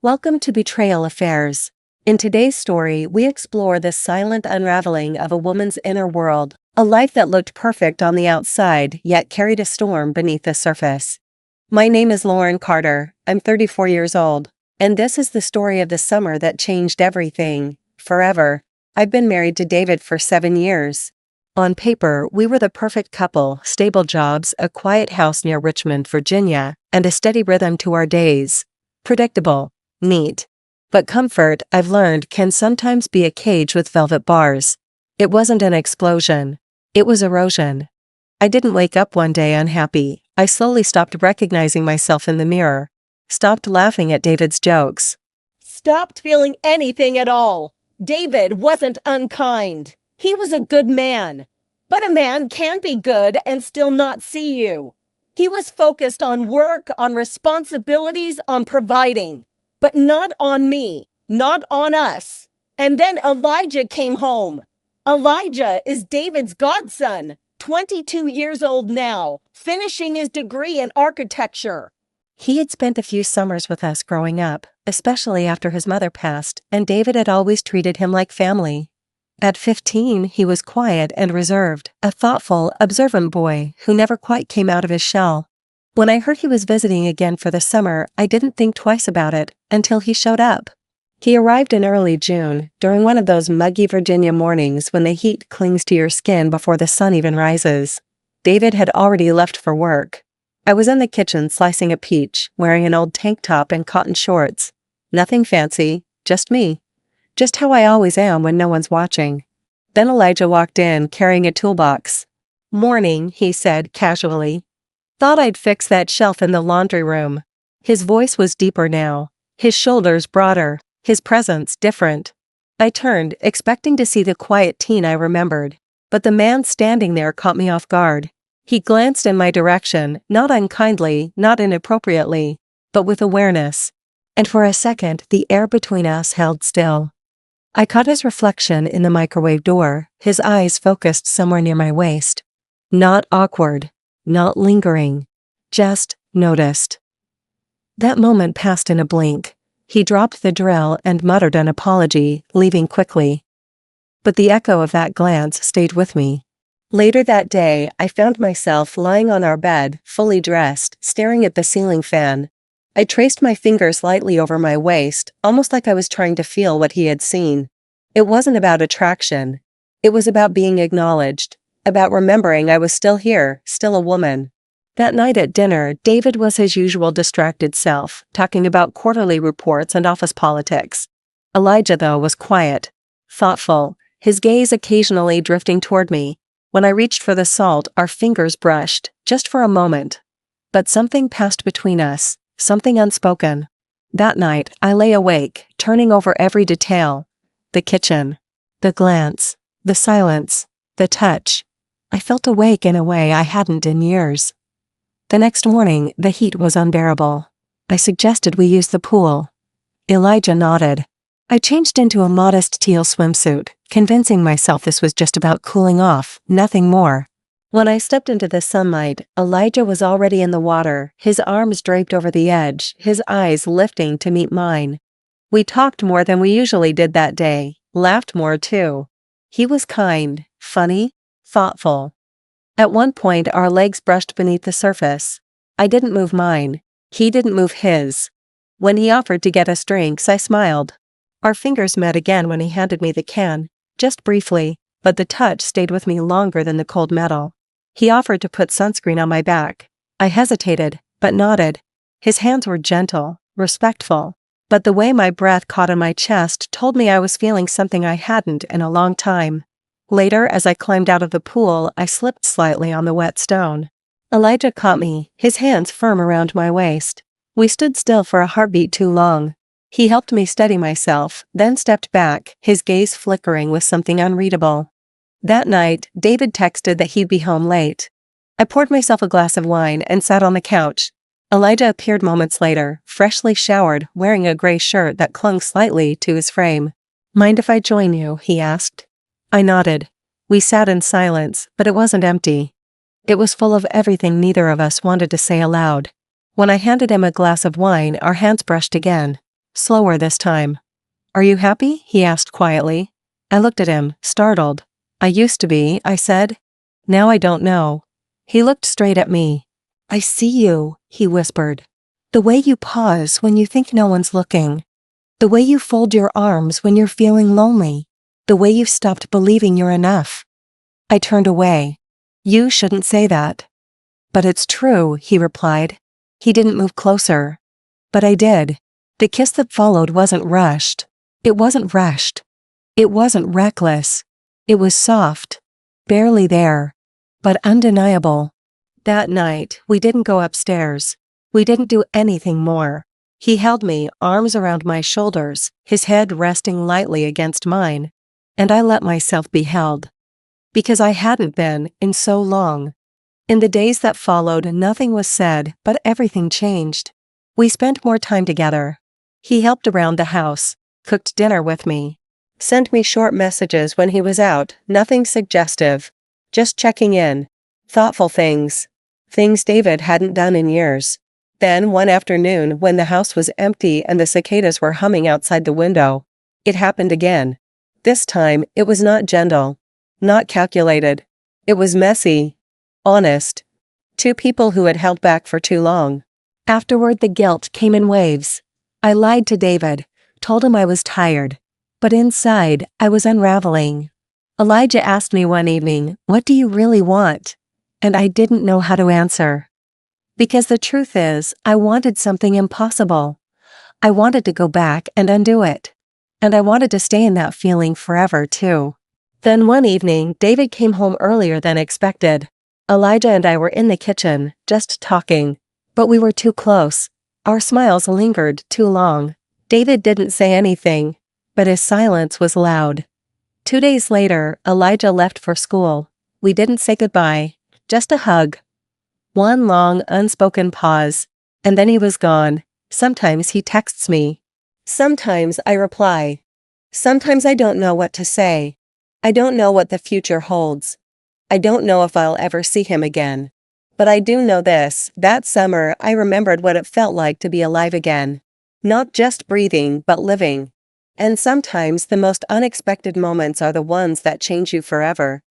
Welcome to Betrayal Affairs. In today's story, we explore the silent unraveling of a woman's inner world, a life that looked perfect on the outside yet carried a storm beneath the surface. My name is Lauren Carter, I'm 34 years old, and this is the story of the summer that changed everything, forever. I've been married to David for 7 years. On paper, we were the perfect couple, stable jobs, a quiet house near Richmond, Virginia, and a steady rhythm to our days. Predictable. Neat. But comfort, I've learned, can sometimes be a cage with velvet bars. It wasn't an explosion. It was erosion. I didn't wake up one day unhappy. I slowly stopped recognizing myself in the mirror. Stopped laughing at David's jokes. Stopped feeling anything at all. David wasn't unkind. He was a good man. But a man can be good and still not see you. He was focused on work, on responsibilities, on providing. But not on me, not on us. And then Elijah came home. Elijah is David's godson, 22 years old now, finishing his degree in architecture. He had spent a few summers with us growing up, especially after his mother passed, and David had always treated him like family. At 15, he was quiet and reserved, a thoughtful, observant boy who never quite came out of his shell. When I heard he was visiting again for the summer, I didn't think twice about it until he showed up. He arrived in early June, during one of those muggy Virginia mornings when the heat clings to your skin before the sun even rises. David had already left for work. I was in the kitchen slicing a peach, wearing an old tank top and cotton shorts. Nothing fancy, just me. Just how I always am when no one's watching. Then Elijah walked in, carrying a toolbox. "Morning," he said, casually. "Thought I'd fix that shelf in the laundry room." His voice was deeper now, his shoulders broader, his presence different. I turned, expecting to see the quiet teen I remembered, but the man standing there caught me off guard. He glanced in my direction, not unkindly, not inappropriately, but with awareness. And for a second, the air between us held still. I caught his reflection in the microwave door, his eyes focused somewhere near my waist. Not awkward. Not lingering. Just noticed. That moment passed in a blink. He dropped the drill and muttered an apology, leaving quickly. But the echo of that glance stayed with me. Later that day, I found myself lying on our bed, fully dressed, staring at the ceiling fan. I traced my fingers lightly over my waist, almost like I was trying to feel what he had seen. It wasn't about attraction. It was about being acknowledged. About remembering I was still here, still a woman. That night at dinner, David was his usual distracted self, talking about quarterly reports and office politics. Elijah, though, was quiet, thoughtful, his gaze occasionally drifting toward me. When I reached for the salt, our fingers brushed, just for a moment. But something passed between us, something unspoken. That night, I lay awake, turning over every detail. The kitchen. The glance. The silence. The touch. I felt awake in a way I hadn't in years. The next morning, the heat was unbearable. I suggested we use the pool. Elijah nodded. I changed into a modest teal swimsuit, convincing myself this was just about cooling off, nothing more. When I stepped into the sunlight, Elijah was already in the water, his arms draped over the edge, his eyes lifting to meet mine. We talked more than we usually did that day, laughed more too. He was kind, funny, thoughtful. At one point, our legs brushed beneath the surface. I didn't move mine. He didn't move his. When he offered to get us drinks, I smiled. Our fingers met again when he handed me the can, just briefly, but the touch stayed with me longer than the cold metal. He offered to put sunscreen on my back. I hesitated, but nodded. His hands were gentle, respectful, but the way my breath caught on my chest told me I was feeling something I hadn't in a long time. Later, as I climbed out of the pool, I slipped slightly on the wet stone. Elijah caught me, his hands firm around my waist. We stood still for a heartbeat too long. He helped me steady myself, then stepped back, his gaze flickering with something unreadable. That night, David texted that he'd be home late. I poured myself a glass of wine and sat on the couch. Elijah appeared moments later, freshly showered, wearing a gray shirt that clung slightly to his frame. "Mind if I join you?" he asked. I nodded. We sat in silence, but it wasn't empty. It was full of everything neither of us wanted to say aloud. When I handed him a glass of wine, our hands brushed again. slower this time. Are you happy? He asked quietly. I looked at him, startled. I used to be, I said. Now I don't know. He looked straight at me. I see you, he whispered. The way you pause when you think no one's looking. The way you fold your arms when you're feeling lonely. The way you've stopped believing you're enough. I turned away. You shouldn't say that. But it's true, he replied. He didn't move closer. But I did. The kiss that followed wasn't rushed. It wasn't rushed. It wasn't reckless. It was soft. Barely there. But undeniable. That night, we didn't go upstairs. We didn't do anything more. He held me, arms around my shoulders, his head resting lightly against mine. And I let myself be held. Because I hadn't been, in so long. In the days that followed, nothing was said, but everything changed. We spent more time together. He helped around the house, cooked dinner with me, sent me short messages when he was out, nothing suggestive, just checking in, thoughtful things David hadn't done in years. Then one afternoon when the house was empty and the cicadas were humming outside the window, it happened again. This time, it was not gentle, not calculated. It was messy, honest. Two people who had held back for too long. Afterward, the guilt came in waves. I lied to David, told him I was tired. But inside, I was unraveling. Elijah asked me one evening, "What do you really want?" And I didn't know how to answer. Because the truth is, I wanted something impossible. I wanted to go back and undo it. And I wanted to stay in that feeling forever, too. Then one evening, David came home earlier than expected. Elijah and I were in the kitchen, just talking. But we were too close. Our smiles lingered too long. David didn't say anything, but his silence was loud. 2 days later, Elijah left for school. We didn't say goodbye, just a hug. One long, unspoken pause, and then he was gone. Sometimes he texts me. Sometimes I reply. Sometimes I don't know what to say. I don't know what the future holds. I don't know if I'll ever see him again. But I do know this, that summer I remembered what it felt like to be alive again. Not just breathing, but living. And sometimes the most unexpected moments are the ones that change you forever.